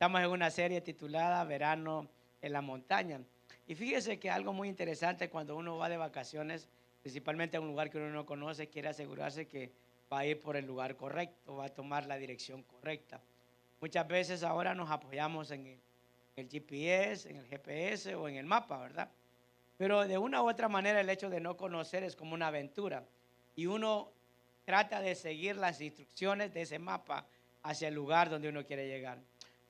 Estamos en una serie titulada Verano en la Montaña. Y fíjese que algo muy interesante cuando uno va de vacaciones, principalmente a un lugar que uno no conoce, quiere asegurarse que va a ir por el lugar correcto, va a tomar la dirección correcta. Muchas veces ahora nos apoyamos en el GPS, en el GPS o en el mapa, ¿verdad? Pero de una u otra manera el hecho de no conocer es como una aventura y uno trata de seguir las instrucciones de ese mapa hacia el lugar donde uno quiere llegar.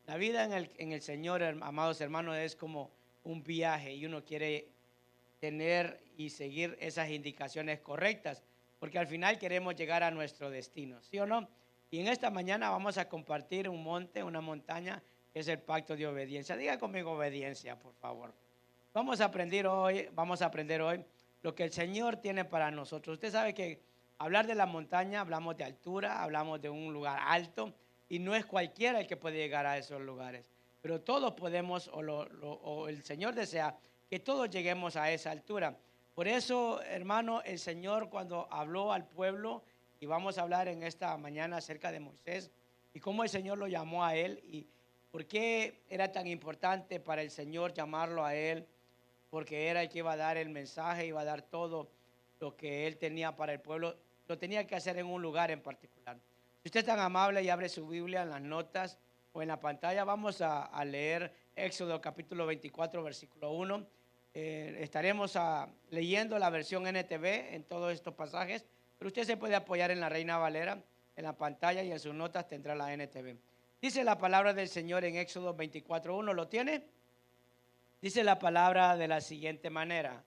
La vida en el Señor, amados hermanos, es como un viaje y uno quiere tener y seguir esas indicaciones correctas, porque al final queremos llegar a nuestro destino, ¿sí o no? Y en esta mañana vamos a compartir un monte, una montaña, que es el pacto de obediencia. Diga conmigo obediencia, por favor. Vamos a aprender hoy lo que el Señor tiene para nosotros. Usted sabe que hablar de la montaña, hablamos de altura, hablamos de un lugar alto, y no es cualquiera el que puede llegar a esos lugares. Pero todos podemos, o el Señor desea que todos lleguemos a esa altura. Por eso, hermano, el Señor cuando habló al pueblo, y vamos a hablar en esta mañana acerca de Moisés, y cómo el Señor lo llamó a él, y por qué era tan importante para el Señor llamarlo a él, porque era el que iba a dar el mensaje, iba a dar todo lo que él tenía para el pueblo, lo tenía que hacer en un lugar en particular. Si usted es tan amable y abre su Biblia en las notas o en la pantalla, vamos a leer Éxodo capítulo 24, versículo 1. Estaremos leyendo la versión NTV en todos estos pasajes, pero usted se puede apoyar en la Reina Valera, en la pantalla y en sus notas tendrá la NTV. Dice la palabra del Señor en Éxodo 24, 1, ¿lo tiene? Dice la palabra de la siguiente manera.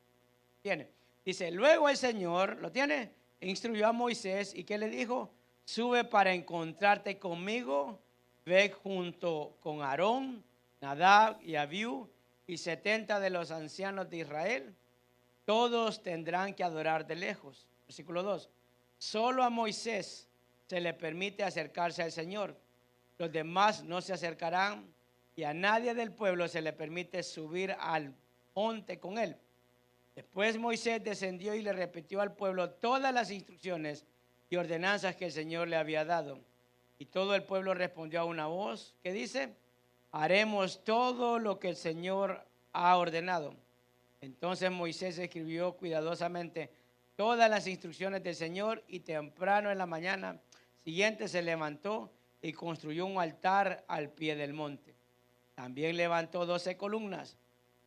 Tiene. Dice, luego el Señor, ¿lo tiene? Instruyó a Moisés y ¿qué le dijo? Sube para encontrarte conmigo, ve junto con Aarón, Nadab y Abiú y 70 de los ancianos de Israel. Todos tendrán que adorar de lejos. Versículo 2. Solo a Moisés se le permite acercarse al Señor. Los demás no se acercarán y a nadie del pueblo se le permite subir al monte con él. Después Moisés descendió y le repitió al pueblo todas las instrucciones y ordenanzas que el Señor le había dado. Y todo el pueblo respondió a una voz que dice, haremos todo lo que el Señor ha ordenado. Entonces Moisés escribió cuidadosamente todas las instrucciones del Señor y temprano en la mañana siguiente se levantó y construyó un altar al pie del monte. También levantó 12 columnas,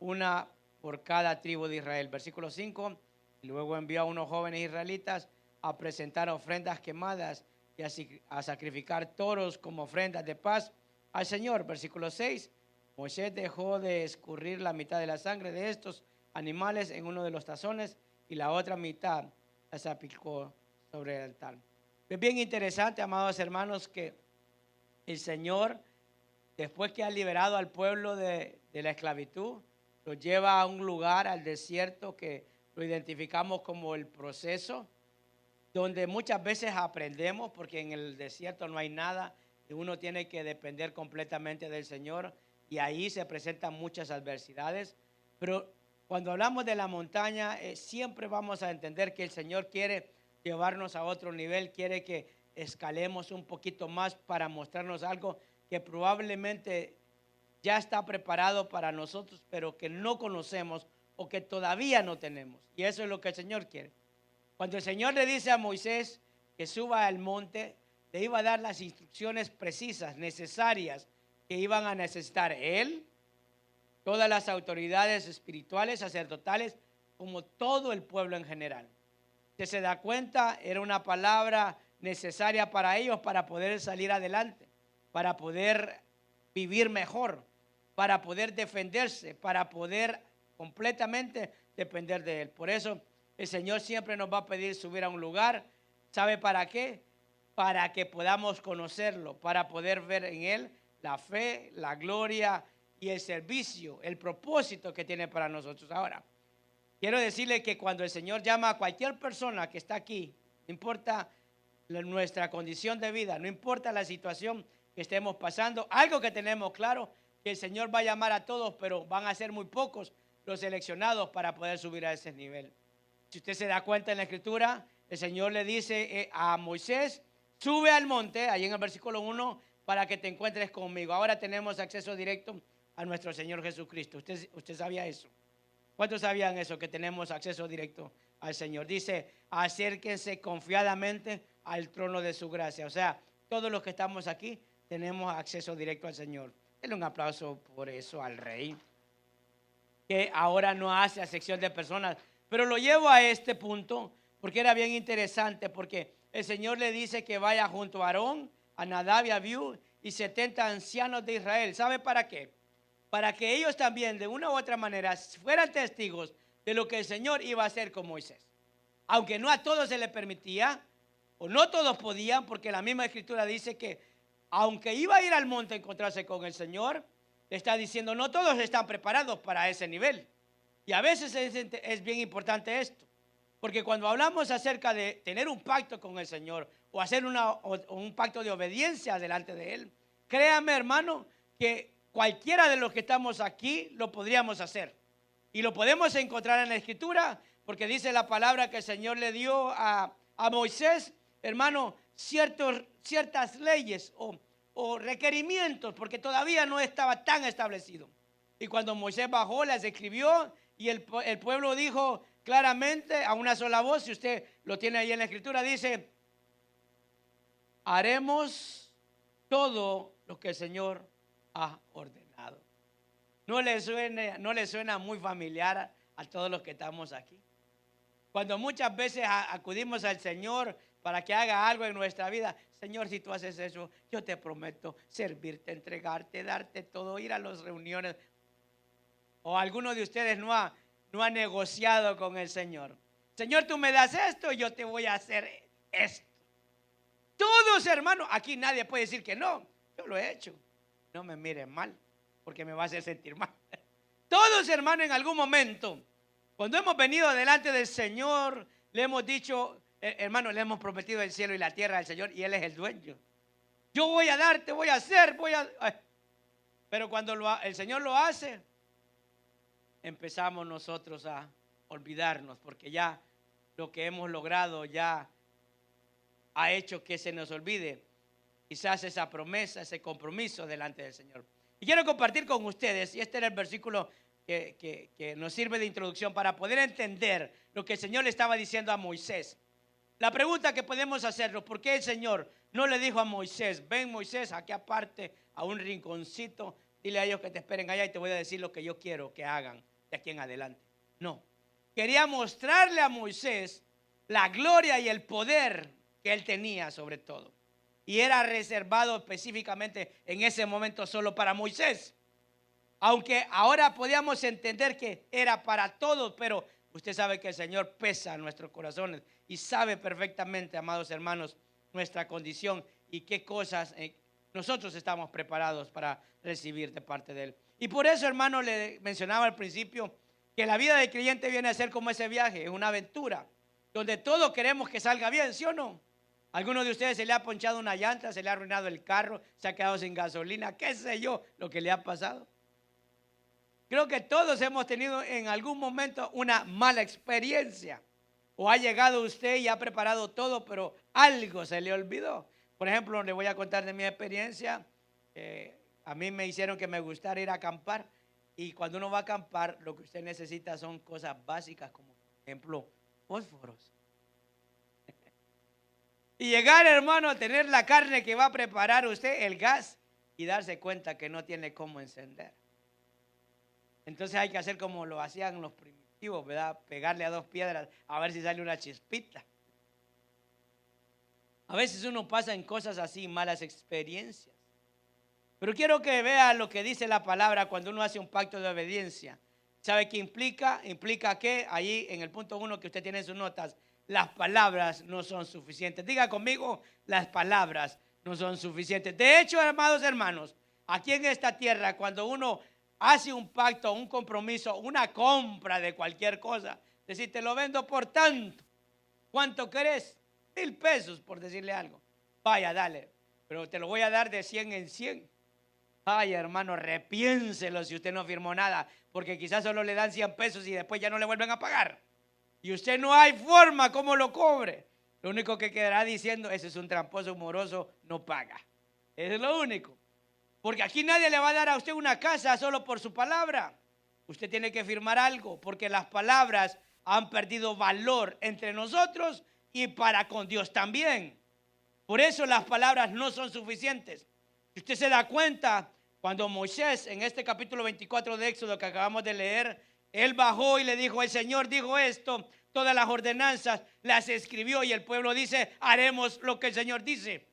una por cada tribu de Israel. Versículo 5, y luego envió a unos jóvenes israelitas a presentar ofrendas quemadas y a sacrificar toros como ofrendas de paz al Señor. Versículo 6, Moisés dejó de escurrir la mitad de la sangre de estos animales en uno de los tazones y la otra mitad la salpicó sobre el altar. Es bien interesante, amados hermanos, que el Señor, después que ha liberado al pueblo de la esclavitud, lo lleva a un lugar, al desierto, que lo identificamos como el proceso, donde muchas veces aprendemos, porque en el desierto no hay nada y uno tiene que depender completamente del Señor, y ahí se presentan muchas adversidades. Pero cuando hablamos de la montaña, siempre vamos a entender que el Señor quiere llevarnos a otro nivel, quiere que escalemos un poquito más para mostrarnos algo que probablemente ya está preparado para nosotros, pero que no conocemos o que todavía no tenemos. Y eso es lo que el Señor quiere. Cuando el Señor le dice a Moisés que suba al monte, le iba a dar las instrucciones precisas, necesarias, que iban a necesitar él, todas las autoridades espirituales, sacerdotales, como todo el pueblo en general. Si se da cuenta, era una palabra necesaria para ellos para poder salir adelante, para poder vivir mejor, para poder defenderse, para poder completamente depender de él. Por eso el Señor siempre nos va a pedir subir a un lugar. ¿Sabe para qué? Para que podamos conocerlo, para poder ver en él la fe, la gloria y el servicio, el propósito que tiene para nosotros. Ahora, quiero decirle que cuando el Señor llama a cualquier persona que está aquí, no importa nuestra condición de vida, no importa la situación que estemos pasando, algo que tenemos claro, que el Señor va a llamar a todos, pero van a ser muy pocos los seleccionados para poder subir a ese nivel. Si usted se da cuenta en la Escritura, el Señor le dice a Moisés, sube al monte, ahí en el versículo 1, para que te encuentres conmigo. Ahora tenemos acceso directo a nuestro Señor Jesucristo. ¿Usted sabía eso? ¿Cuántos sabían eso? Que tenemos acceso directo al Señor. Dice, acérquense confiadamente al trono de su gracia. O sea, todos los que estamos aquí tenemos acceso directo al Señor. Denle un aplauso por eso al Rey, que ahora no hace acepción de personas. Pero lo llevo a este punto porque era bien interesante, porque el Señor le dice que vaya junto a Aarón, a Nadab y a Abiú y 70 ancianos de Israel. ¿Sabe para qué? Para que ellos también de una u otra manera fueran testigos de lo que el Señor iba a hacer con Moisés. Aunque no a todos se les permitía, o no todos podían, porque la misma Escritura dice que aunque iba a ir al monte a encontrarse con el Señor, le está diciendo, no todos están preparados para ese nivel. Y a veces es bien importante esto, porque cuando hablamos acerca de tener un pacto con el Señor o hacer un pacto de obediencia delante de Él, créame, hermano, que cualquiera de los que estamos aquí lo podríamos hacer. Y lo podemos encontrar en la Escritura, porque dice la palabra que el Señor le dio a Moisés, hermano, ciertas leyes o requerimientos, porque todavía no estaba tan establecido. Y cuando Moisés bajó, las escribió, y el pueblo dijo claramente a una sola voz, si usted lo tiene ahí en la Escritura, dice, haremos todo lo que el Señor ha ordenado. ¿No le suena muy familiar a todos los que estamos aquí? Cuando muchas veces acudimos al Señor para que haga algo en nuestra vida, Señor, si tú haces eso, yo te prometo servirte, entregarte, darte todo, ir a las reuniones. O alguno de ustedes no ha negociado con el Señor. Señor, tú me das esto, yo te voy a hacer esto. Todos, hermanos, aquí nadie puede decir que no. Yo lo he hecho. No me miren mal, porque me va a hacer sentir mal. Todos, hermanos, en algún momento, cuando hemos venido delante del Señor, le hemos dicho, hermano, le hemos prometido el cielo y la tierra al Señor y Él es el dueño. Yo voy a darte, voy a hacer, pero cuando el Señor lo hace, empezamos nosotros a olvidarnos, porque ya lo que hemos logrado ya ha hecho que se nos olvide quizás esa promesa, ese compromiso delante del Señor. Y quiero compartir con ustedes, y este era el versículo que nos sirve de introducción para poder entender lo que el Señor le estaba diciendo a Moisés. La pregunta que podemos hacernos, ¿por qué el Señor no le dijo a Moisés, ven Moisés, aquí aparte a un rinconcito, dile a ellos que te esperen allá y te voy a decir lo que yo quiero que hagan de aquí en adelante? No, quería mostrarle a Moisés la gloria y el poder que él tenía sobre todo. Y era reservado específicamente en ese momento solo para Moisés. Aunque ahora podíamos entender que era para todos, pero usted sabe que el Señor pesa nuestros corazones y sabe perfectamente, amados hermanos, nuestra condición y qué cosas nosotros estamos preparados para recibir de parte de Él. Y por eso, hermano, le mencionaba al principio que la vida del creyente viene a ser como ese viaje, es una aventura, donde todos queremos que salga bien, ¿sí o no? ¿Alguno de ustedes se le ha ponchado una llanta, se le ha arruinado el carro, se ha quedado sin gasolina, qué sé yo, lo que le ha pasado? Creo que todos hemos tenido en algún momento una mala experiencia. O ha llegado usted y ha preparado todo, pero algo se le olvidó. Por ejemplo, le voy a contar de mi experiencia. A mí me hicieron que me gustara ir a acampar. Y cuando uno va a acampar, lo que usted necesita son cosas básicas, como por ejemplo, fósforos. Y llegar, hermano, a tener la carne que va a preparar usted, el gas, y darse cuenta que no tiene cómo encender. Entonces hay que hacer como lo hacían los primitivos, ¿verdad? Pegarle a dos piedras a ver si sale una chispita. A veces uno pasa en cosas así, malas experiencias. Pero quiero que vea lo que dice la palabra cuando uno hace un pacto de obediencia. ¿Sabe qué implica? Implica que ahí en el punto 1 que usted tiene en sus notas, las palabras no son suficientes. Diga conmigo, las palabras no son suficientes. De hecho, amados hermanos, aquí en esta tierra, cuando uno hace un pacto, un compromiso, una compra de cualquier cosa, decir, te lo vendo por tanto. ¿Cuánto querés? 1,000 pesos, por decirle algo. Vaya, dale, pero te lo voy a dar de 100 en 100. Ay, hermano, repiénselo si usted no firmó nada, porque quizás solo le dan 100 pesos y después ya no le vuelven a pagar. Y usted no hay forma como lo cobre. Lo único que quedará diciendo, ese es un tramposo moroso, no paga. Es lo único. Porque aquí nadie le va a dar a usted una casa solo por su palabra. Usted tiene que firmar algo, porque las palabras han perdido valor entre nosotros y para con Dios también. Por eso las palabras no son suficientes. Si usted se da cuenta, cuando Moisés, en este capítulo 24 de Éxodo que acabamos de leer, él bajó y le dijo, el Señor dijo esto, todas las ordenanzas las escribió y el pueblo dice, haremos lo que el Señor dice.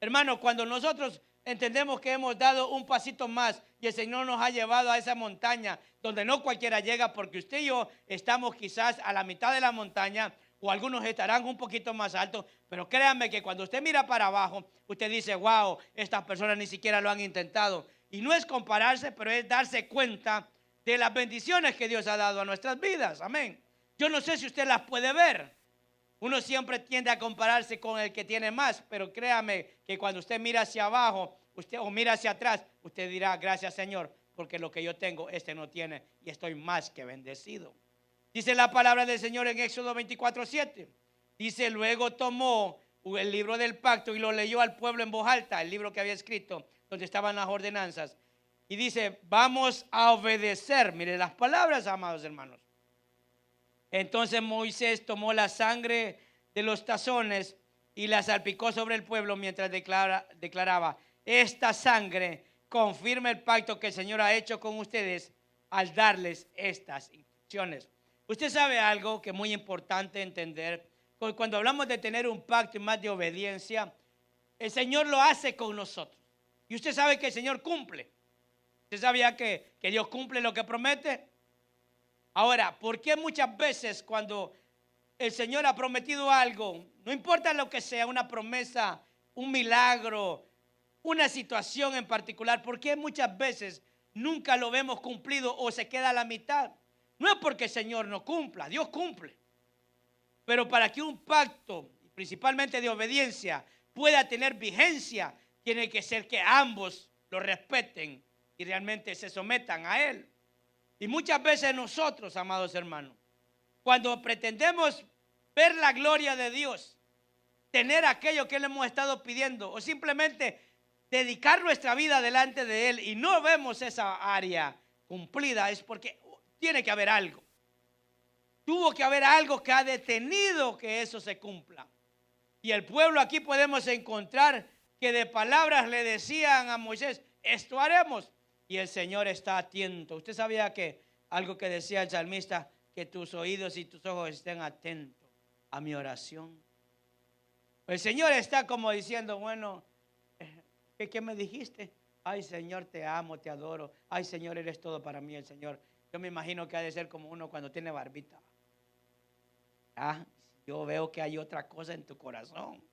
Hermano, cuando nosotros entendemos que hemos dado un pasito más y el Señor nos ha llevado a esa montaña donde no cualquiera llega, porque usted y yo estamos quizás a la mitad de la montaña o algunos estarán un poquito más altos, pero créanme que cuando usted mira para abajo, usted dice, wow, estas personas ni siquiera lo han intentado. Y no es compararse, pero es darse cuenta de las bendiciones que Dios ha dado a nuestras vidas. Amén. Yo no sé si usted las puede ver. Uno siempre tiende a compararse con el que tiene más, pero créame que cuando usted mira hacia abajo, usted o mira hacia atrás, usted dirá, gracias Señor, porque lo que yo tengo, este no tiene, y estoy más que bendecido. Dice la palabra del Señor en Éxodo 24:7. Dice, luego tomó el libro del pacto y lo leyó al pueblo en voz alta, el libro que había escrito, donde estaban las ordenanzas. Y dice, vamos a obedecer. Mire las palabras, amados hermanos. Entonces Moisés tomó la sangre de los tazones y la salpicó sobre el pueblo mientras declaraba, esta sangre confirma el pacto que el Señor ha hecho con ustedes al darles estas instrucciones. Usted sabe algo que es muy importante entender. Cuando hablamos de tener un pacto y más de obediencia, el Señor lo hace con nosotros. Y usted sabe que el Señor cumple. ¿Usted sabía que Dios cumple lo que promete? Ahora, ¿por qué muchas veces cuando el Señor ha prometido algo, no importa lo que sea, una promesa, un milagro, una situación en particular, por qué muchas veces nunca lo vemos cumplido o se queda a la mitad? No es porque el Señor no cumpla, Dios cumple. Pero para que un pacto, principalmente de obediencia, pueda tener vigencia, tiene que ser que ambos lo respeten y realmente se sometan a Él. Y muchas veces nosotros, amados hermanos, cuando pretendemos ver la gloria de Dios, tener aquello que le hemos estado pidiendo o simplemente dedicar nuestra vida delante de Él y no vemos esa área cumplida, es porque tiene que haber algo. Tuvo que haber algo que ha detenido que eso se cumpla. Y el pueblo aquí podemos encontrar que de palabras le decían a Moisés, esto haremos. Y el Señor está atento. Usted sabía que algo que decía el salmista, que tus oídos y tus ojos estén atentos a mi oración. El Señor está como diciendo, bueno, ¿qué me dijiste? Ay, Señor, te amo, te adoro. Ay, Señor, eres todo para mí, el Señor. Yo me imagino que ha de ser como uno cuando tiene barbita. Yo veo que hay otra cosa en tu corazón.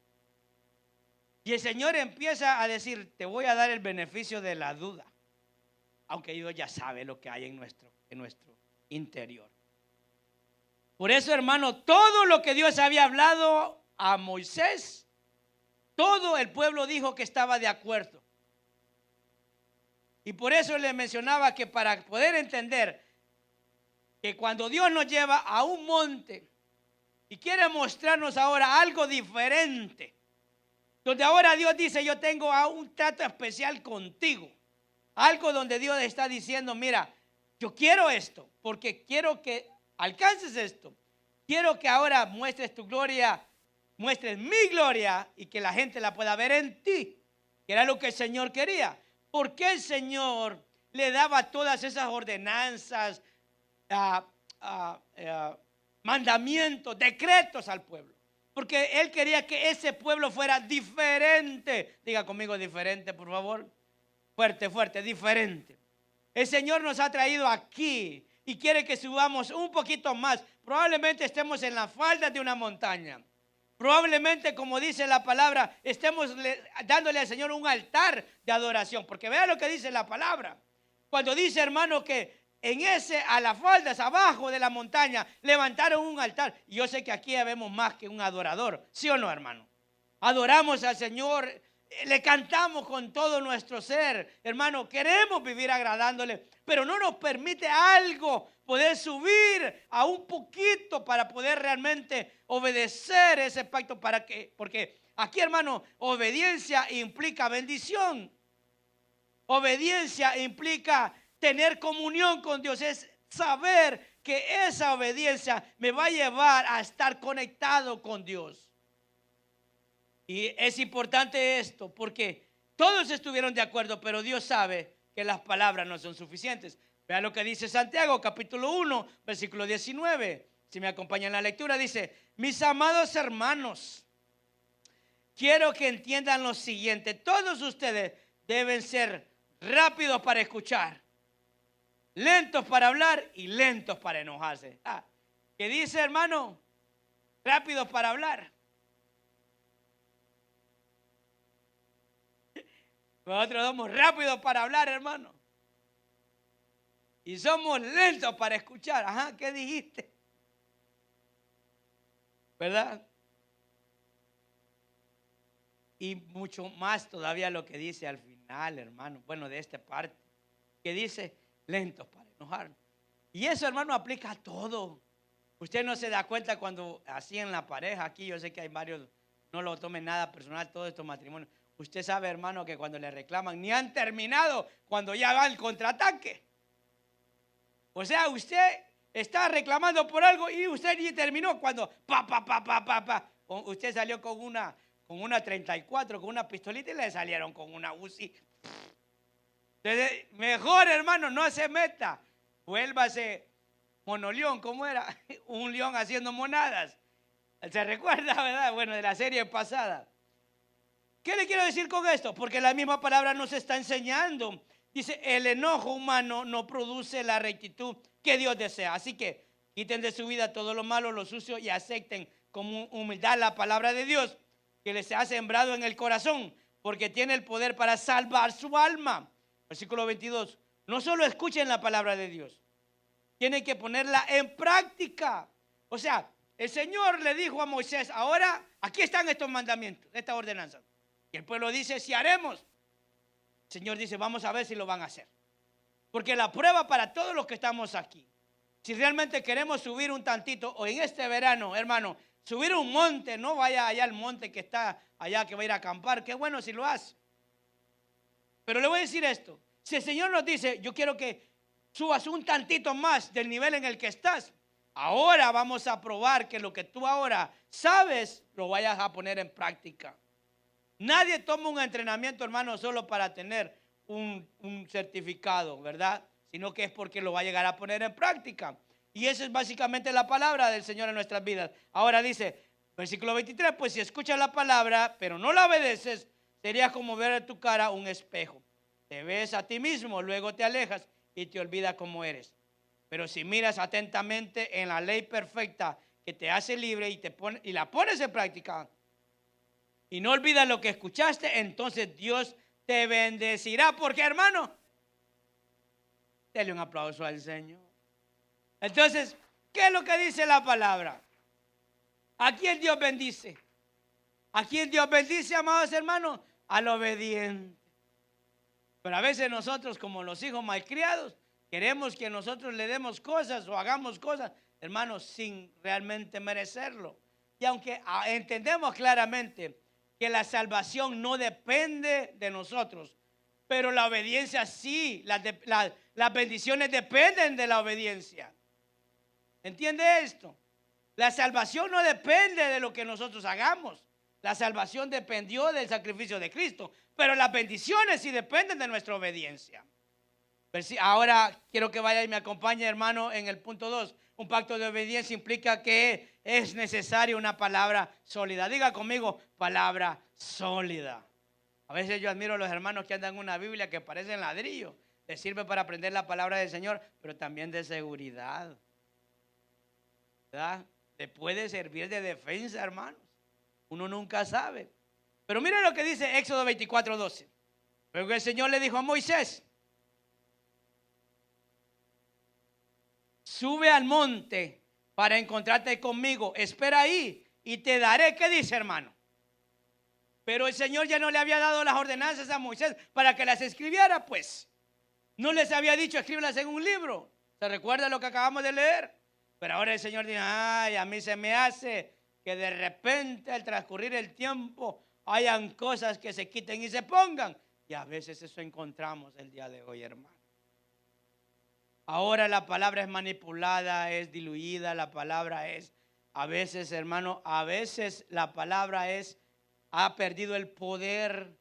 Y el Señor empieza a decir, te voy a dar el beneficio de la duda. Aunque Dios ya sabe lo que hay en nuestro interior. Por eso, hermano, todo lo que Dios había hablado a Moisés, todo el pueblo dijo que estaba de acuerdo. Y por eso le mencionaba que para poder entender que cuando Dios nos lleva a un monte y quiere mostrarnos ahora algo diferente, donde ahora Dios dice, yo tengo un trato especial contigo. Algo donde Dios está diciendo, mira, yo quiero esto, porque quiero que alcances esto. Quiero que ahora muestres tu gloria, muestres mi gloria y que la gente la pueda ver en ti, que era lo que el Señor quería. ¿Por qué el Señor le daba todas esas ordenanzas, mandamientos, decretos al pueblo? Porque Él quería que ese pueblo fuera diferente. Diga conmigo diferente, por favor. Fuerte, fuerte, diferente. El Señor nos ha traído aquí y quiere que subamos un poquito más. Probablemente estemos en la falda de una montaña. Probablemente, como dice la palabra, estemos dándole al Señor un altar de adoración. Porque vea lo que dice la palabra. Cuando dice, hermano, que a las faldas, abajo de la montaña, levantaron un altar. Y yo sé que aquí vemos más que un adorador. ¿Sí o no, hermano? Adoramos al Señor, le cantamos con todo nuestro ser. Hermano, queremos vivir agradándole, pero no nos permite algo poder subir a un poquito para poder realmente obedecer ese pacto. Porque aquí, hermano, obediencia implica bendición. Obediencia implica tener comunión con Dios. Es saber que esa obediencia me va a llevar a estar conectado con Dios. Y es importante esto porque todos estuvieron de acuerdo, pero Dios sabe que las palabras no son suficientes. Vea lo que dice Santiago, capítulo 1, versículo 19. Si me acompañan en la lectura, dice: mis amados hermanos, quiero que entiendan lo siguiente. Todos ustedes deben ser rápidos para escuchar, lentos para hablar y lentos para enojarse. ¿Qué dice, hermano? Rápidos para hablar. Nosotros somos rápidos para hablar, hermano. Y somos lentos para escuchar. Ajá, ¿qué dijiste? ¿Verdad? Y mucho más todavía lo que dice al final, hermano. Bueno, de esta parte. Que dice, lentos para enojar. Y eso, hermano, aplica a todo. Usted no se da cuenta cuando así en la pareja, aquí yo sé que hay varios, no lo tomen nada personal, todos estos matrimonios. Usted sabe, hermano, que cuando le reclaman, ni han terminado cuando ya va el contraataque. O sea, usted está reclamando por algo y usted ni terminó cuando usted salió con una 34, con una pistolita y le salieron con una Uzi. Entonces, mejor, hermano, no se meta. Vuélvase monoleón, ¿cómo era? Un león haciendo monadas. ¿Se recuerda, verdad? Bueno, de la serie pasada. ¿Qué le quiero decir con esto? Porque la misma palabra nos está enseñando. Dice, el enojo humano no produce la rectitud que Dios desea. Así que quiten de su vida todo lo malo, lo sucio y acepten con humildad la palabra de Dios que les ha sembrado en el corazón, porque tiene el poder para salvar su alma. Versículo 22. No solo escuchen la palabra de Dios, tienen que ponerla en práctica. O sea, el Señor le dijo a Moisés, ahora aquí están estos mandamientos, estas ordenanzas. Y el pueblo dice, si haremos. El Señor dice, vamos a ver si lo van a hacer. Porque la prueba para todos los que estamos aquí, si realmente queremos subir un tantito, o en este verano, hermano, subir un monte, no vaya allá al monte que está allá, que va a ir a acampar, qué bueno si lo hace. Pero le voy a decir esto, si el Señor nos dice, yo quiero que subas un tantito más del nivel en el que estás, ahora vamos a probar que lo que tú ahora sabes, lo vayas a poner en práctica. Nadie toma un entrenamiento, hermano, solo para tener un certificado, ¿verdad? Sino que es porque lo va a llegar a poner en práctica. Y esa es básicamente la palabra del Señor en nuestras vidas. Ahora dice, versículo 23, pues si escuchas la palabra, pero no la obedeces, sería como ver en tu cara un espejo. Te ves a ti mismo, luego te alejas y te olvidas cómo eres. Pero si miras atentamente en la ley perfecta que te hace libre y la pones en práctica, y no olvidas lo que escuchaste, entonces Dios te bendecirá. Porque, hermano, dele un aplauso al Señor. Entonces, ¿qué es lo que dice la palabra? ¿A quién Dios bendice? ¿A quién Dios bendice, amados hermanos? Al obediente. Pero a veces nosotros, como los hijos malcriados, queremos que nosotros le demos cosas o hagamos cosas, hermanos, sin realmente merecerlo. Y aunque entendemos claramente que la salvación no depende de nosotros, pero la obediencia sí, las bendiciones dependen de la obediencia. ¿Entiende esto? La salvación no depende de lo que nosotros hagamos. La salvación dependió del sacrificio de Cristo, pero las bendiciones sí dependen de nuestra obediencia. Ahora quiero que vaya y me acompañe, hermano, en el punto 2. Un pacto de obediencia implica que es necesaria una palabra sólida. Diga conmigo, palabra sólida. A veces yo admiro a los hermanos que andan en una Biblia que parecen ladrillo. Les sirve para aprender la palabra del Señor, pero también de seguridad, ¿verdad? Le puede servir de defensa, hermanos. Uno nunca sabe. Pero mira lo que dice Éxodo 24:12. Luego el Señor le dijo a Moisés, sube al monte para encontrarte conmigo. Espera ahí y te daré. ¿Qué dice, hermano? Pero el Señor ya no le había dado las ordenanzas a Moisés para que las escribiera, pues. No les había dicho, escríbelas en un libro. ¿Se recuerda lo que acabamos de leer? Pero ahora el Señor dice, ay, a mí se me hace que de repente al transcurrir el tiempo hayan cosas que se quiten y se pongan. Y a veces eso encontramos el día de hoy, hermano. Ahora la palabra es manipulada, es diluida, la palabra es, a veces, hermano, a veces la palabra ha perdido el poder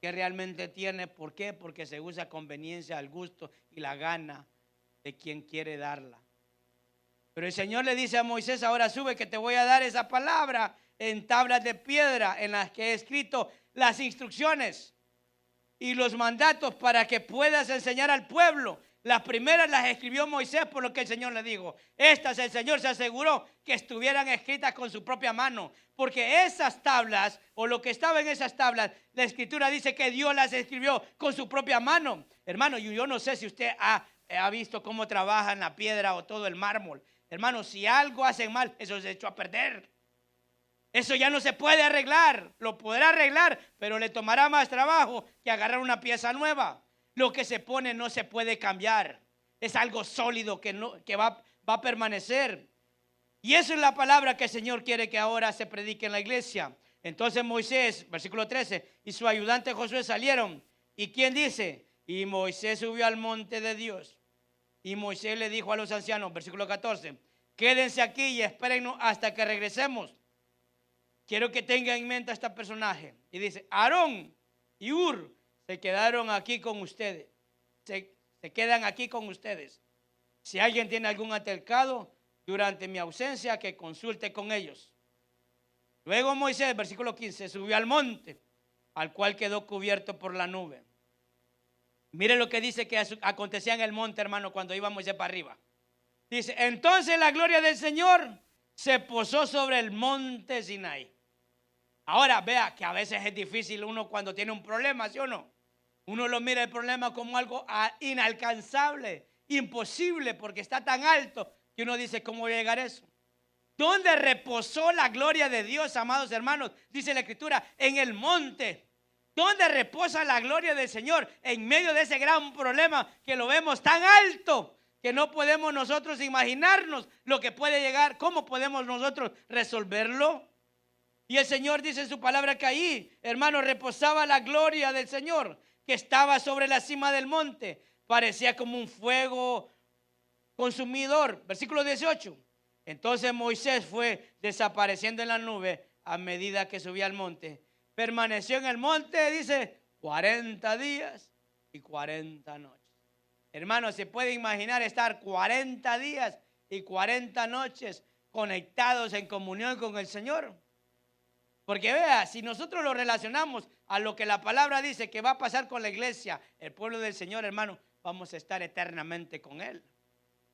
que realmente tiene. ¿Por qué? Porque se usa a conveniencia, al gusto y la gana de quien quiere darla. Pero el Señor le dice a Moisés: ahora sube, que te voy a dar esa palabra en tablas de piedra en las que he escrito las instrucciones y los mandatos para que puedas enseñar al pueblo. Las primeras las escribió Moisés por lo que el Señor le dijo. Estas el Señor se aseguró que estuvieran escritas con su propia mano, porque esas tablas, o lo que estaba en esas tablas, la Escritura dice que Dios las escribió con su propia mano. Hermano, yo no sé si usted ha visto cómo trabajan la piedra o todo el mármol. Hermano, si algo hacen mal, eso se echó a perder. Eso ya no se puede arreglar. Lo podrá arreglar, pero le tomará más trabajo que agarrar una pieza nueva. Lo que se pone no se puede cambiar. Es algo sólido que va a permanecer. Y eso es la palabra que el Señor quiere que ahora se predique en la iglesia. Entonces Moisés, versículo 13, y su ayudante Josué salieron. ¿Y quién dice? Y Moisés subió al monte de Dios. Y Moisés le dijo a los ancianos, versículo 14, quédense aquí y espérennos hasta que regresemos. Quiero que tengan en mente a este personaje. Y dice, Aarón y Hur se quedaron aquí con ustedes. Se quedan aquí con ustedes. Si alguien tiene algún altercado durante mi ausencia, que consulte con ellos. Luego Moisés, versículo 15, subió al monte, al cual quedó cubierto por la nube. Mire lo que dice que acontecía en el monte, hermano, cuando iba Moisés para arriba. Dice, entonces la gloria del Señor se posó sobre el monte Sinaí. Ahora vea que a veces es difícil uno cuando tiene un problema, ¿sí o no? Uno lo mira el problema como algo inalcanzable, imposible, porque está tan alto que uno dice, ¿cómo voy a llegar a eso? ¿Dónde reposó la gloria de Dios, amados hermanos? Dice la Escritura, en el monte. ¿Dónde reposa la gloria del Señor? En medio de ese gran problema que lo vemos tan alto que no podemos nosotros imaginarnos lo que puede llegar, cómo podemos nosotros resolverlo. Y el Señor dice en su palabra que ahí, hermano, reposaba la gloria del Señor, que estaba sobre la cima del monte. Parecía como un fuego consumidor. Versículo 18. Entonces Moisés fue desapareciendo en la nube a medida que subía al monte. Permaneció en el monte, dice, 40 días y 40 noches. Hermano, ¿se puede imaginar estar 40 días y 40 noches conectados en comunión con el Señor? Porque vea, si nosotros lo relacionamos a lo que la palabra dice que va a pasar con la iglesia, el pueblo del Señor, hermano, vamos a estar eternamente con Él.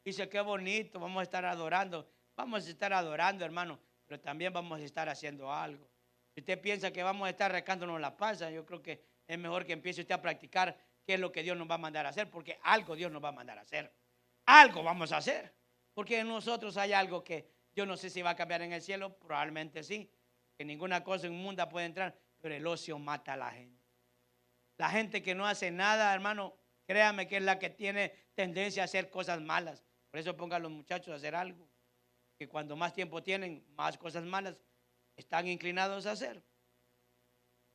Dice, qué bonito, vamos a estar adorando, hermano, pero también vamos a estar haciendo algo. Si usted piensa que vamos a estar rascándonos la panza, yo creo que es mejor que empiece usted a practicar qué es lo que Dios nos va a mandar a hacer, porque algo Dios nos va a mandar a hacer. Algo vamos a hacer, porque en nosotros hay algo que yo no sé si va a cambiar en el cielo, probablemente sí, que ninguna cosa inmunda puede entrar, pero el ocio mata a la gente. La gente que no hace nada, hermano, créame que es la que tiene tendencia a hacer cosas malas. Por eso pongan a los muchachos a hacer algo, que cuando más tiempo tienen, más cosas malas están inclinados a hacer.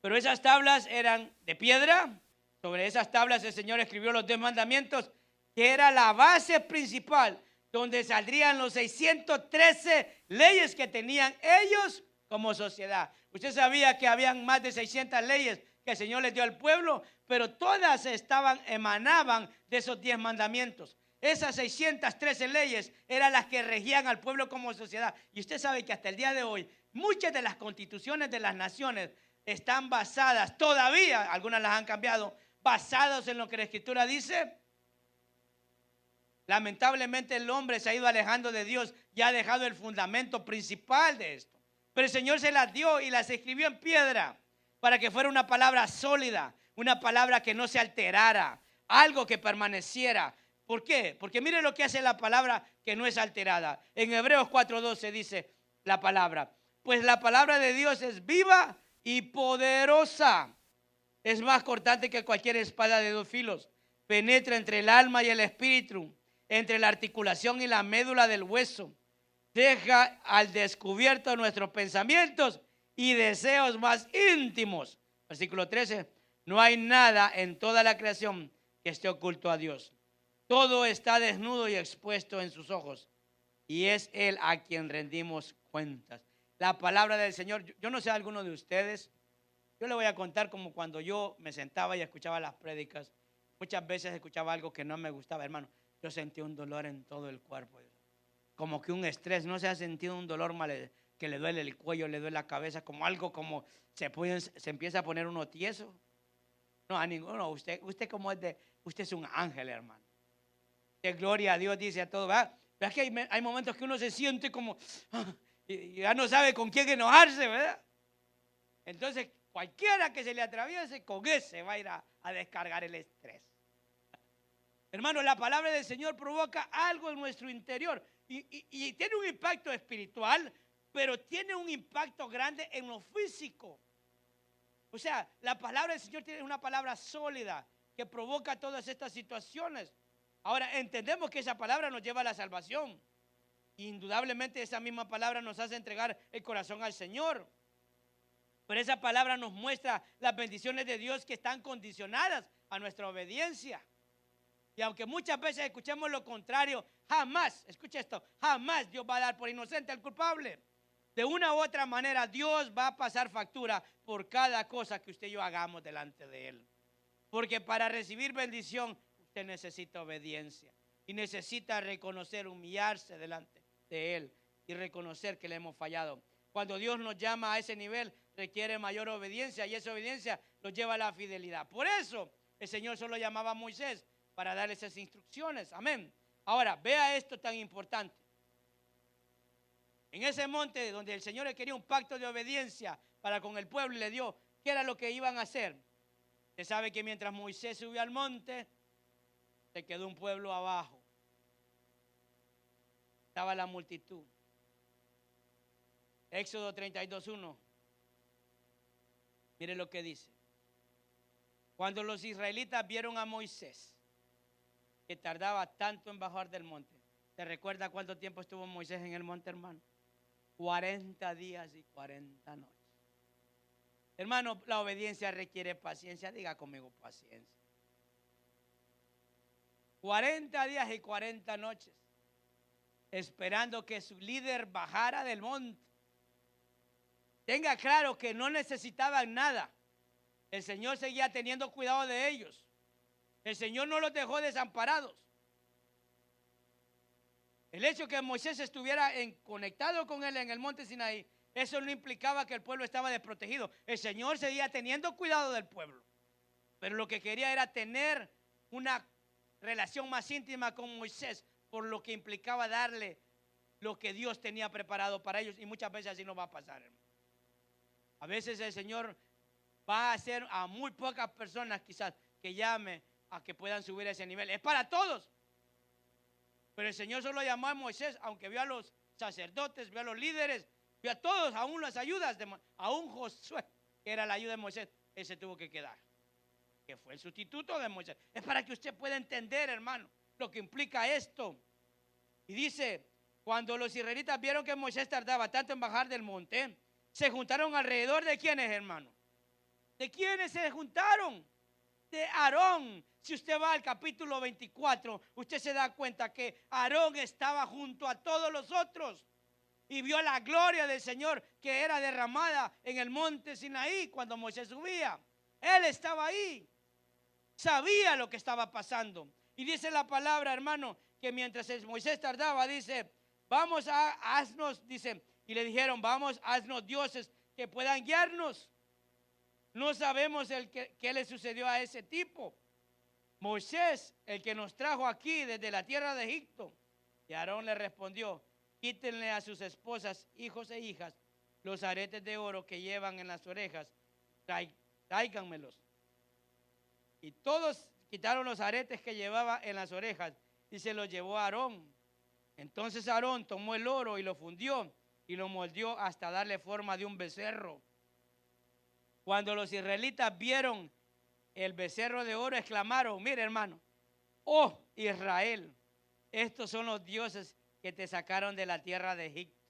Pero esas tablas eran de piedra. Sobre esas tablas el Señor escribió los 10 mandamientos, que era la base principal, donde saldrían los 613 leyes que tenían ellos como sociedad. Usted sabía que habían más de 600 leyes que el Señor les dio al pueblo, pero todas emanaban de esos 10 mandamientos. Esas 613 leyes eran las que regían al pueblo como sociedad. Y usted sabe que hasta el día de hoy, muchas de las constituciones de las naciones están basadas, todavía, algunas las han cambiado, basadas en lo que la Escritura dice. Lamentablemente el hombre se ha ido alejando de Dios y ha dejado el fundamento principal de esto. Pero el Señor se las dio y las escribió en piedra para que fuera una palabra sólida, una palabra que no se alterara, algo que permaneciera. ¿Por qué? Porque mire lo que hace la palabra que no es alterada. En Hebreos 4:12 dice la palabra, pues la palabra de Dios es viva y poderosa. Es más cortante que cualquier espada de 2 filos. Penetra entre el alma y el espíritu, entre la articulación y la médula del hueso. Deja al descubierto nuestros pensamientos y deseos más íntimos. Versículo 13, no hay nada en toda la creación que esté oculto a Dios. Todo está desnudo y expuesto en sus ojos, y es Él a quien rendimos cuentas. La palabra del Señor, yo no sé a alguno de ustedes, yo le voy a contar como cuando yo me sentaba y escuchaba las prédicas. Muchas veces escuchaba algo que no me gustaba, hermano. Yo sentía un dolor en todo el cuerpo, como que un estrés. ¿No se ha sentido un dolor mal, que le duele el cuello, le duele la cabeza, como algo como se empieza a poner uno tieso? No, a ninguno. Usted como usted es un ángel, hermano. Que gloria a Dios, dice a todo, ¿verdad? Pero es que hay momentos que uno se siente como y ya no sabe con quién enojarse, ¿verdad? Entonces, cualquiera que se le atraviese, con ese va a ir a descargar el estrés. Hermano, la palabra del Señor provoca algo en nuestro interior y tiene un impacto espiritual, pero tiene un impacto grande en lo físico. O sea, la palabra del Señor tiene una palabra sólida que provoca todas estas situaciones. Ahora, entendemos que esa palabra nos lleva a la salvación. Indudablemente esa misma palabra nos hace entregar el corazón al Señor. Pero esa palabra nos muestra las bendiciones de Dios que están condicionadas a nuestra obediencia. Y aunque muchas veces escuchemos lo contrario, jamás, escuche esto, jamás Dios va a dar por inocente al culpable. De una u otra manera, Dios va a pasar factura por cada cosa que usted y yo hagamos delante de Él. Porque para recibir bendición, usted necesita obediencia. Y necesita reconocer, humillarse delante de Él y reconocer que le hemos fallado. Cuando Dios nos llama a ese nivel, requiere mayor obediencia y esa obediencia nos lleva a la fidelidad. Por eso el Señor solo llamaba a Moisés para darle esas instrucciones. Amén. Ahora, vea esto tan importante. En ese monte donde el Señor le quería un pacto de obediencia para con el pueblo y le dio, ¿qué era lo que iban a hacer? Usted sabe que mientras Moisés subió al monte, se quedó un pueblo abajo. Estaba la multitud. Éxodo 32:1. Mire lo que dice. Cuando los israelitas vieron a Moisés, que tardaba tanto en bajar del monte. ¿Te recuerda cuánto tiempo estuvo Moisés en el monte, hermano? 40 días y 40 noches. Hermano, la obediencia requiere paciencia. Diga conmigo paciencia. 40 días y 40 noches esperando que su líder bajara del monte. Tenga claro que no necesitaban nada. El Señor seguía teniendo cuidado de ellos. El Señor no los dejó desamparados. El hecho que Moisés estuviera conectado con él en el monte Sinaí, eso no implicaba que el pueblo estaba desprotegido. El Señor seguía teniendo cuidado del pueblo. Pero lo que quería era tener una relación más íntima con Moisés, por lo que implicaba darle lo que Dios tenía preparado para ellos. Y muchas veces así no va a pasar, hermano. A veces el Señor va a hacer a muy pocas personas quizás que llame a que puedan subir a ese nivel. Es para todos. Pero el Señor solo llamó a Moisés, aunque vio a los sacerdotes, vio a los líderes, vio a todos, aún las ayudas, aún Josué, que era la ayuda de Moisés, él se tuvo que quedar, que fue el sustituto de Moisés. Es para que usted pueda entender, hermano, lo que implica esto. Y dice, cuando los israelitas vieron que Moisés tardaba tanto en bajar del monte, se juntaron alrededor de quiénes, hermano. ¿De quiénes se juntaron? De Aarón. Si usted va al capítulo 24, usted se da cuenta que Aarón estaba junto a todos los otros y vio la gloria del Señor que era derramada en el monte Sinaí cuando Moisés subía. Él estaba ahí, sabía lo que estaba pasando. Y dice la palabra, hermano, que mientras Moisés tardaba, dice, vamos haznos, dice, y le dijeron, vamos, haznos dioses que puedan guiarnos. No sabemos qué le sucedió a ese tipo. Moisés, el que nos trajo aquí desde la tierra de Egipto. Y Aarón le respondió, quítenle a sus esposas, hijos e hijas, los aretes de oro que llevan en las orejas, tráiganmelos. Y todos quitaron los aretes que llevaba en las orejas y se los llevó a Aarón. Entonces Aarón tomó el oro y lo fundió y lo moldeó hasta darle forma de un becerro. Cuando los israelitas vieron el becerro de oro, exclamaron, mire hermano, oh Israel, estos son los dioses que te sacaron de la tierra de Egipto.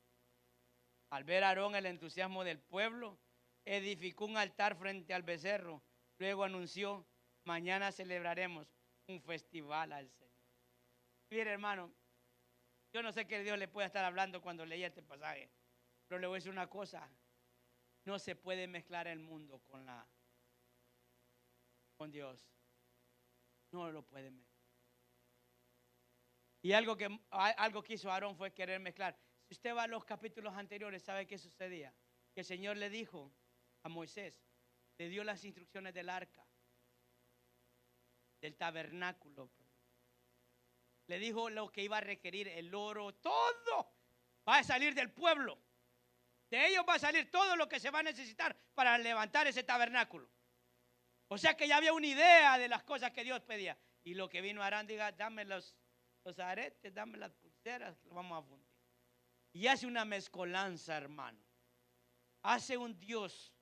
Al ver a Aarón el entusiasmo del pueblo, edificó un altar frente al becerro. Luego anunció: mañana celebraremos un festival al Señor. Mire, hermano, yo no sé qué Dios le puede estar hablando cuando leía este pasaje, pero le voy a decir una cosa: no se puede mezclar el mundo con Dios. No lo puede mezclar. Y algo que hizo Aarón fue querer mezclar. Si usted va a los capítulos anteriores, ¿sabe qué sucedía? Que el Señor le dijo a Moisés, le dio las instrucciones del arca, del tabernáculo. Le dijo lo que iba a requerir, el oro, todo va a salir del pueblo. De ellos va a salir todo lo que se va a necesitar para levantar ese tabernáculo. O sea que ya había una idea de las cosas que Dios pedía. Y lo que vino Aarón, diga, dame los aretes, dame las pulseras, lo vamos a fundir. Y hace una mezcolanza, hermano. Hace un Dios,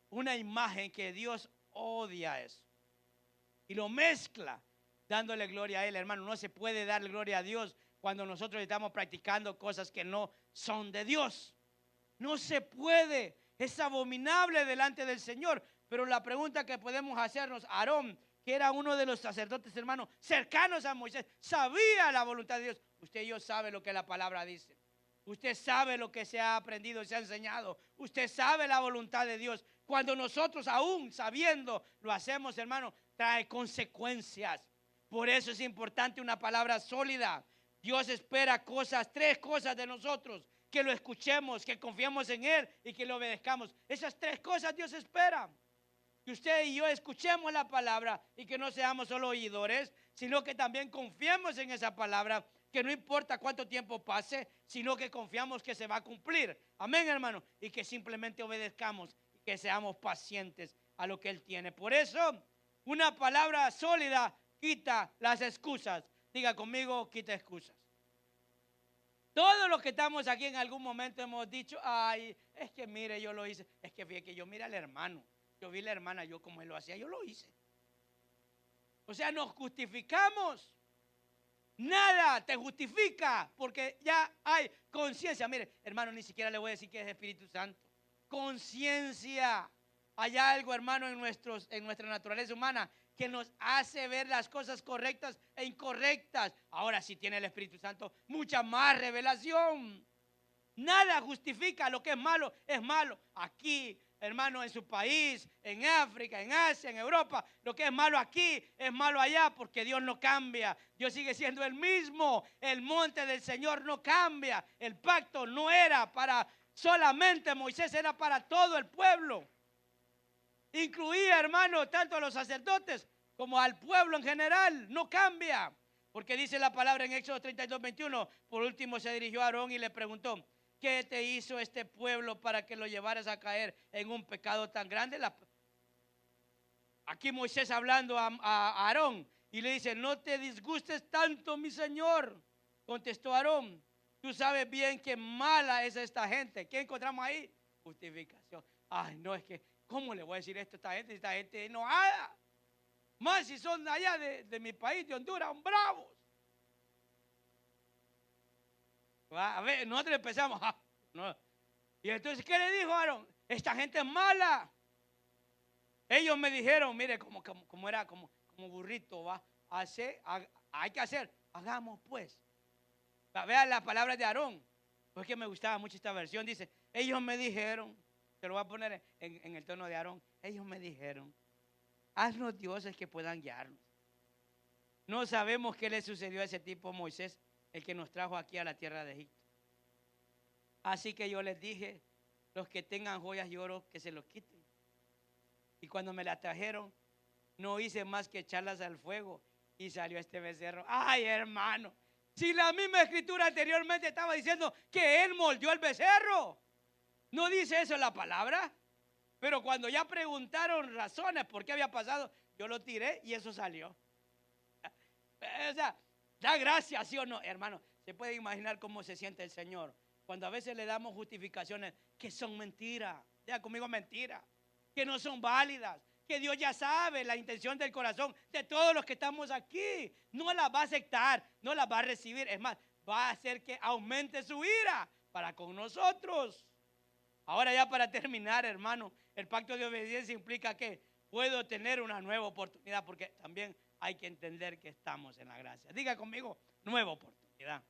una imagen que Dios odia eso. Y lo mezcla, dándole gloria a Él, hermano. No se puede dar gloria a Dios cuando nosotros estamos practicando cosas que no son de Dios. No se puede. Es abominable delante del Señor. Pero la pregunta que podemos hacernos, Aarón, que era uno de los sacerdotes, hermanos, cercanos a Moisés, sabía la voluntad de Dios. Usted y yo sabe lo que la palabra dice. Usted sabe lo que se ha aprendido y se ha enseñado. Usted sabe la voluntad de Dios. Cuando nosotros, aún sabiendo, lo hacemos, hermano, trae consecuencias. Por eso es importante una palabra sólida. Dios espera tres cosas de nosotros: que lo escuchemos, que confiemos en Él y que lo obedezcamos. Esas tres cosas Dios espera. Que usted y yo escuchemos la palabra y que no seamos solo oidores, sino que también confiemos en esa palabra, que no importa cuánto tiempo pase, sino que confiamos que se va a cumplir. Amén, hermano. Y que simplemente obedezcamos y que seamos pacientes a lo que Él tiene. Por eso, una palabra sólida quita las excusas. Diga conmigo, quita excusas. Todos los que estamos aquí en algún momento hemos dicho, ay, es que mire, yo lo hice. Es que fíjate que yo mire al hermano. Yo vi a la hermana, yo como él lo hacía, yo lo hice. O sea, nos justificamos. Nada te justifica porque ya hay conciencia. Mire, hermano, ni siquiera le voy a decir que es Espíritu Santo. Conciencia. Hay algo, hermano, en nuestra naturaleza humana que nos hace ver las cosas correctas e incorrectas. Ahora, si tiene el Espíritu Santo, mucha más revelación. Nada justifica lo que es malo aquí, hermano, en su país, en África, en Asia, en Europa. Lo que es malo aquí es malo allá, porque Dios no cambia. Dios sigue siendo el mismo. El monte del Señor no cambia. El pacto no era para solamente Moisés, era para todo el pueblo. Incluía, hermano, tanto a los sacerdotes como al pueblo en general. No cambia. Porque dice la palabra en Éxodo 32:21. Por último se dirigió a Aarón y le preguntó: ¿qué te hizo este pueblo para que lo llevaras a caer en un pecado tan grande? Aquí Moisés hablando a Aarón y le dice: no te disgustes tanto, mi señor. Contestó Aarón: tú sabes bien que mala es esta gente. ¿Qué encontramos ahí? Justificación. Ay, no, es que, ¿cómo le voy a decir esto a esta gente? Esta gente enojada. Más si son allá de mi país, de Honduras, son bravos. A ver, nosotros empezamos. No. Y entonces, ¿qué le dijo Aarón? Esta gente es mala. Ellos me dijeron, mire, como era, como burrito, va. Hay que hacer. Hagamos pues. Vean las palabras de Aarón. Porque me gustaba mucho esta versión. Dice: ellos me dijeron. Te lo voy a poner en el tono de Aarón. Ellos me dijeron: haznos dioses que puedan guiarnos. No sabemos qué le sucedió a ese tipo Moisés, el que nos trajo aquí a la tierra de Egipto. Así que yo les dije: los que tengan joyas y oro, que se los quiten. Y cuando me las trajeron, no hice más que echarlas al fuego y salió este becerro. Ay, hermano, si la misma escritura anteriormente estaba diciendo que él moldeó el becerro. ¿No dice eso la palabra? Pero cuando ya preguntaron razones por qué había pasado, yo lo tiré y eso salió. O sea, da gracias, ¿sí o no? Hermano, se puede imaginar cómo se siente el Señor cuando a veces le damos justificaciones que son mentiras. Diga conmigo, mentiras, que no son válidas, que Dios ya sabe la intención del corazón de todos los que estamos aquí. No las va a aceptar, no las va a recibir. Es más, va a hacer que aumente su ira, para con nosotros. Ahora ya para terminar, hermano, el pacto de obediencia implica que puedo tener una nueva oportunidad, porque también hay que entender que estamos en la gracia. Diga conmigo, nueva oportunidad.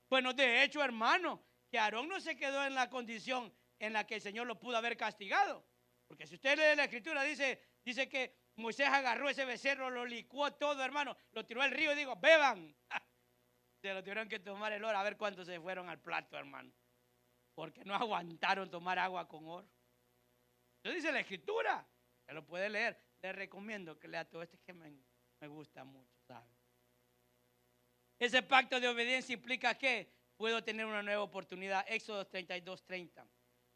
Bueno, de hecho, hermano, que Aarón no se quedó en la condición en la que el Señor lo pudo haber castigado. Porque si usted lee la escritura, dice que Moisés agarró ese becerro, lo licuó todo, hermano, lo tiró al río y dijo, beban. Se lo tuvieron que tomar el oro, a ver cuántos se fueron al plato, hermano. Porque no aguantaron tomar agua con oro. Eso dice la escritura. Se lo puede leer. Le recomiendo que lea todo este que me gusta mucho, ¿sabe? Ese pacto de obediencia implica que puedo tener una nueva oportunidad. Éxodo 32:30.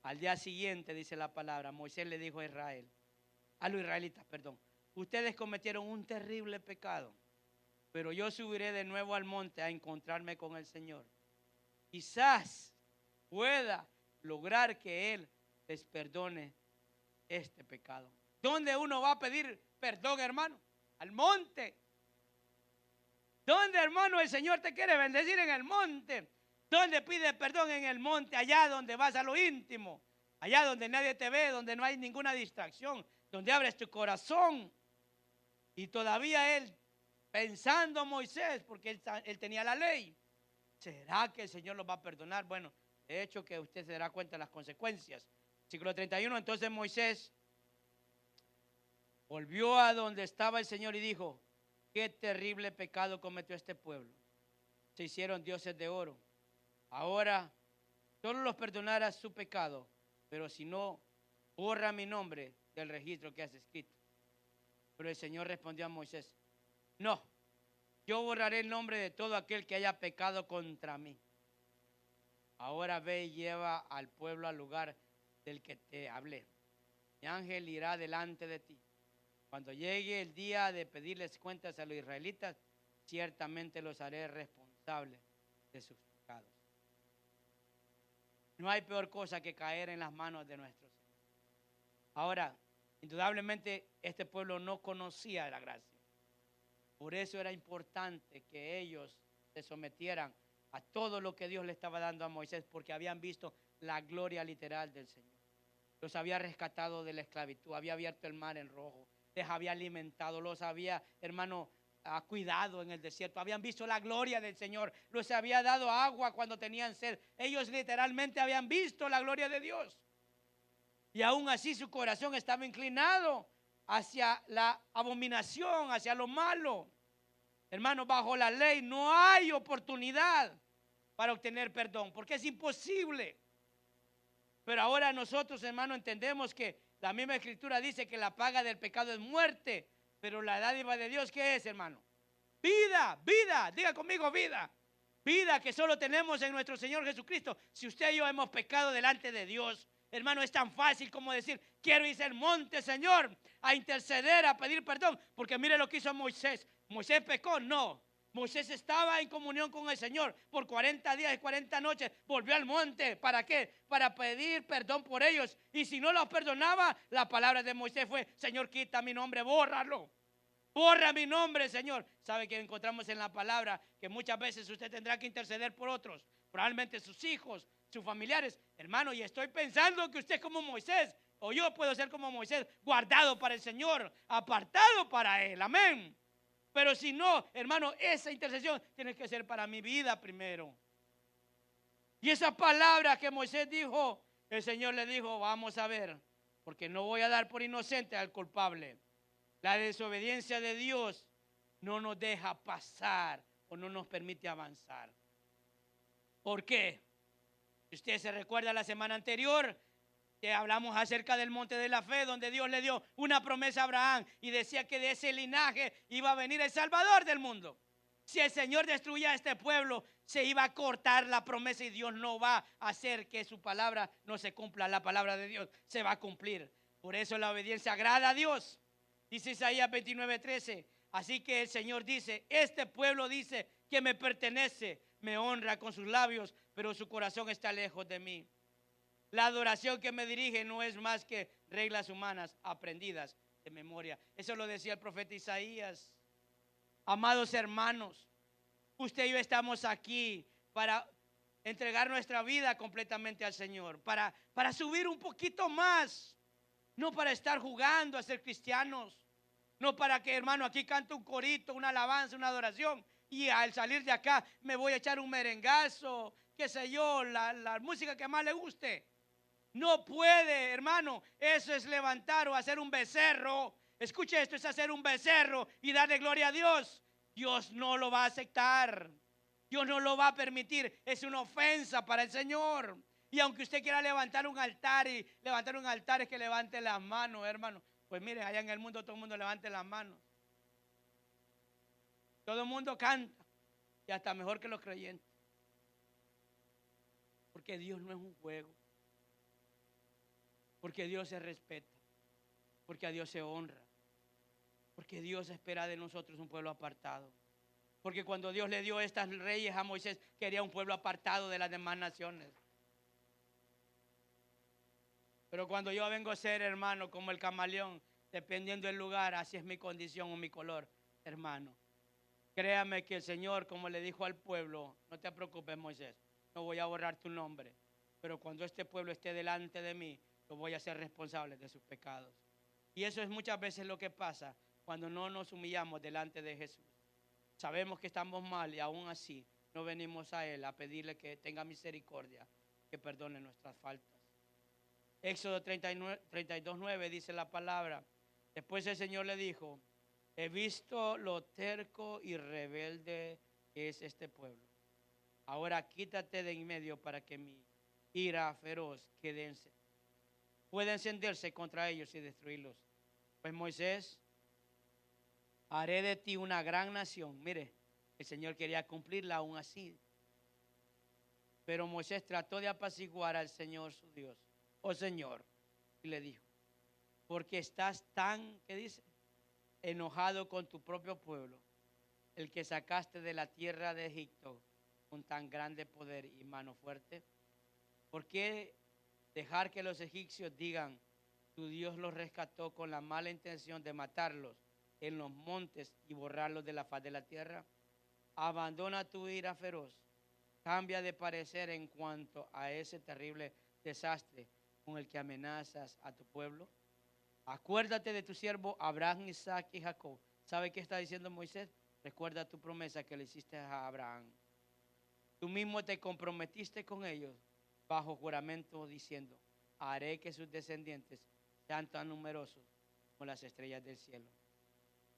Al día siguiente, dice la palabra, Moisés le dijo a los israelitas, ustedes cometieron un terrible pecado, pero yo subiré de nuevo al monte a encontrarme con el Señor. Quizás pueda lograr que Él les perdone este pecado. ¿Dónde uno va a pedir perdón, hermano? Al monte. ¿Dónde, hermano, el Señor te quiere bendecir? En el monte. ¿Dónde pide perdón? En el monte, allá donde vas a lo íntimo, allá donde nadie te ve, donde no hay ninguna distracción, donde abres tu corazón. Y todavía él, pensando Moisés, porque él tenía la ley, ¿será que el Señor lo va a perdonar? Bueno, de hecho que usted se dará cuenta de las consecuencias. Versículo 31, entonces Moisés volvió a donde estaba el Señor y dijo, qué terrible pecado cometió este pueblo. Se hicieron dioses de oro. Ahora solo los perdonará su pecado, pero si no, borra mi nombre del registro que has escrito. Pero el Señor respondió a Moisés, no, yo borraré el nombre de todo aquel que haya pecado contra mí. Ahora ve y lleva al pueblo al lugar del que te hablé. Mi ángel irá delante de ti. Cuando llegue el día de pedirles cuentas a los israelitas, ciertamente los haré responsables de sus pecados. No hay peor cosa que caer en las manos de nuestro Señor. Ahora, indudablemente este pueblo no conocía la gracia. Por eso era importante que ellos se sometieran a todo lo que Dios le estaba dando a Moisés, porque habían visto la gloria literal del Señor. Los había rescatado de la esclavitud, había abierto el mar en rojo, les había alimentado, los había, hermano, cuidado en el desierto, habían visto la gloria del Señor, les había dado agua cuando tenían sed. Ellos literalmente habían visto la gloria de Dios. Y aún así su corazón estaba inclinado hacia la abominación, hacia lo malo. Hermano, bajo la ley no hay oportunidad para obtener perdón, porque es imposible. Pero ahora nosotros, hermano, entendemos que la misma escritura dice que la paga del pecado es muerte, pero la dádiva de Dios, ¿qué es, hermano? Vida, vida, diga conmigo vida. Vida que solo tenemos en nuestro Señor Jesucristo. Si usted y yo hemos pecado delante de Dios, hermano, es tan fácil como decir, quiero irse al monte, Señor, a interceder, a pedir perdón. Porque mire lo que hizo Moisés. Moisés pecó, no. Moisés estaba en comunión con el Señor por 40 días y 40 noches. Volvió al monte. ¿Para qué? Para pedir perdón por ellos. Y si no los perdonaba, la palabra de Moisés fue, Señor, quita mi nombre, bórralo. Borra mi nombre, Señor. ¿Sabe que encontramos en la palabra que muchas veces usted tendrá que interceder por otros? Probablemente sus hijos, sus familiares. Hermano, y estoy pensando que usted es como Moisés, o yo puedo ser como Moisés, guardado para el Señor, apartado para Él. Amén. Pero si no, hermano, esa intercesión tiene que ser para mi vida primero. Y esa palabra que Moisés dijo, el Señor le dijo, vamos a ver, porque no voy a dar por inocente al culpable. La desobediencia de Dios no nos deja pasar o no nos permite avanzar. ¿Por qué? Si usted se recuerda la semana anterior, que hablamos acerca del monte de la fe, donde Dios le dio una promesa a Abraham y decía que de ese linaje iba a venir el Salvador del mundo. Si el Señor destruía a este pueblo, se iba a cortar la promesa y Dios no va a hacer que su palabra no se cumpla. La palabra de Dios se va a cumplir. Por eso la obediencia agrada a Dios. Dice Isaías 29:13. Así que el Señor dice, este pueblo dice que me pertenece, me honra con sus labios, pero su corazón está lejos de mí. La adoración que me dirige no es más que reglas humanas aprendidas de memoria. Eso lo decía el profeta Isaías. Amados hermanos, usted y yo estamos aquí para entregar nuestra vida completamente al Señor, para subir un poquito más, no para estar jugando a ser cristianos, no para que, hermano, aquí cante un corito, una alabanza, una adoración, y al salir de acá me voy a echar un merengazo, qué sé yo, la música que más le guste. No puede, hermano, eso es levantar o hacer un becerro. Escuche esto, es hacer un becerro y darle gloria a Dios. Dios no lo va a aceptar. Dios no lo va a permitir. Es una ofensa para el Señor. Y aunque usted quiera levantar un altar, y levantar un altar es que levante las manos, hermano. Pues mire, allá en el mundo todo el mundo levante las manos. Todo el mundo canta. Y hasta mejor que los creyentes. Porque Dios no es un juego. Porque Dios se respeta. Porque a Dios se honra. Porque Dios espera de nosotros un pueblo apartado. Porque cuando Dios le dio estas reyes a Moisés, quería un pueblo apartado de las demás naciones. Pero cuando yo vengo a ser, hermano, como el camaleón, dependiendo del lugar, así es mi condición o mi color, hermano. Créame que el Señor, como le dijo al pueblo, no te preocupes, Moisés, no voy a borrar tu nombre. Pero cuando este pueblo esté delante de mí, lo voy a hacer responsable de sus pecados. Y eso es muchas veces lo que pasa cuando no nos humillamos delante de Jesús. Sabemos que estamos mal y aún así no venimos a Él a pedirle que tenga misericordia, que perdone nuestras faltas. Éxodo 32:9 dice la palabra. Después el Señor le dijo: he visto lo terco y rebelde que es este pueblo. Ahora quítate de en medio para que mi ira feroz pueda encenderse contra ellos y destruirlos. Pues Moisés, haré de ti una gran nación. Mire, el Señor quería cumplirla aún así. Pero Moisés trató de apaciguar al Señor su Dios. Oh Señor, y le dijo: porque estás tan, ¿qué dice?, enojado con tu propio pueblo, el que sacaste de la tierra de Egipto con tan grande poder y mano fuerte. ¿Por qué dejar que los egipcios digan: tu Dios los rescató con la mala intención de matarlos en los montes y borrarlos de la faz de la tierra? Abandona tu ira feroz, cambia de parecer en cuanto a ese terrible desastre con el que amenazas a tu pueblo. Acuérdate de tu siervo Abraham, Isaac y Jacob. ¿Sabe qué está diciendo Moisés? Recuerda tu promesa que le hiciste a Abraham. Tú mismo te comprometiste con ellos bajo juramento diciendo: haré que sus descendientes sean tan numerosos como las estrellas del cielo.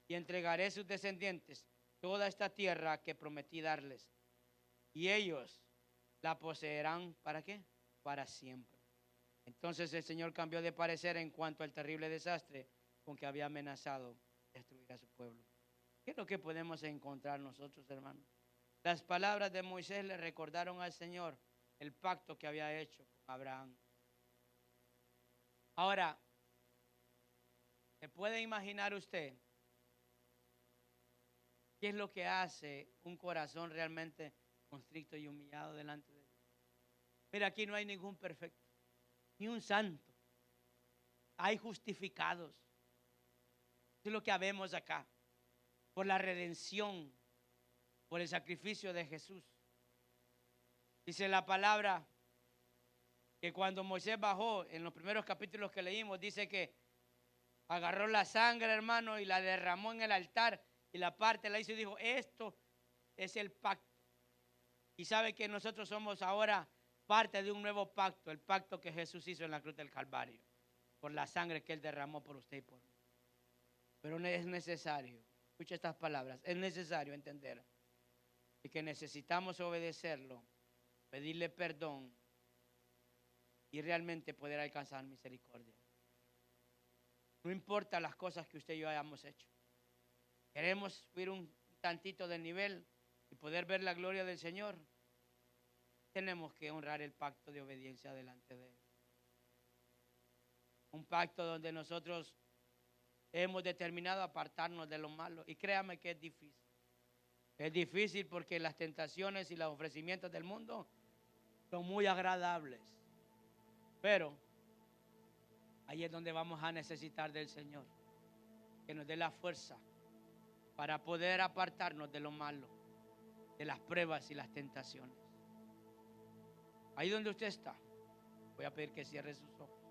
Y entregaré a sus descendientes toda esta tierra que prometí darles. Y ellos la poseerán, ¿para qué? Para siempre. Entonces el Señor cambió de parecer en cuanto al terrible desastre con que había amenazado destruir a su pueblo. ¿Qué es lo que podemos encontrar nosotros, hermanos? Las palabras de Moisés le recordaron al Señor el pacto que había hecho con Abraham. Ahora, ¿se puede imaginar usted qué es lo que hace un corazón realmente constricto y humillado delante de Dios? Mira, aquí no hay ningún perfecto, ni un santo. Hay justificados. Eso es lo que habemos acá. Por la redención, por el sacrificio de Jesús. Dice la palabra que cuando Moisés bajó, en los primeros capítulos que leímos, dice que agarró la sangre, hermano, y la derramó en el altar, y la parte la hizo y dijo: esto es el pacto. Y sabe que nosotros somos ahora parte de un nuevo pacto, el pacto que Jesús hizo en la cruz del Calvario, por la sangre que Él derramó por usted y por mí. Pero es necesario, escucha estas palabras, es necesario entender que necesitamos obedecerlo, pedirle perdón y realmente poder alcanzar misericordia. No importa las cosas que usted y yo hayamos hecho. Queremos subir un tantito de nivel y poder ver la gloria del Señor. Tenemos que honrar el pacto de obediencia delante de Él. Un pacto donde nosotros hemos determinado apartarnos de lo malo. Y créame que es difícil. Es difícil porque las tentaciones y los ofrecimientos del mundo son muy agradables. Pero ahí es donde vamos a necesitar del Señor, que nos dé la fuerza para poder apartarnos de lo malo, de las pruebas y las tentaciones. Ahí donde usted está, voy a pedir que cierre sus ojos.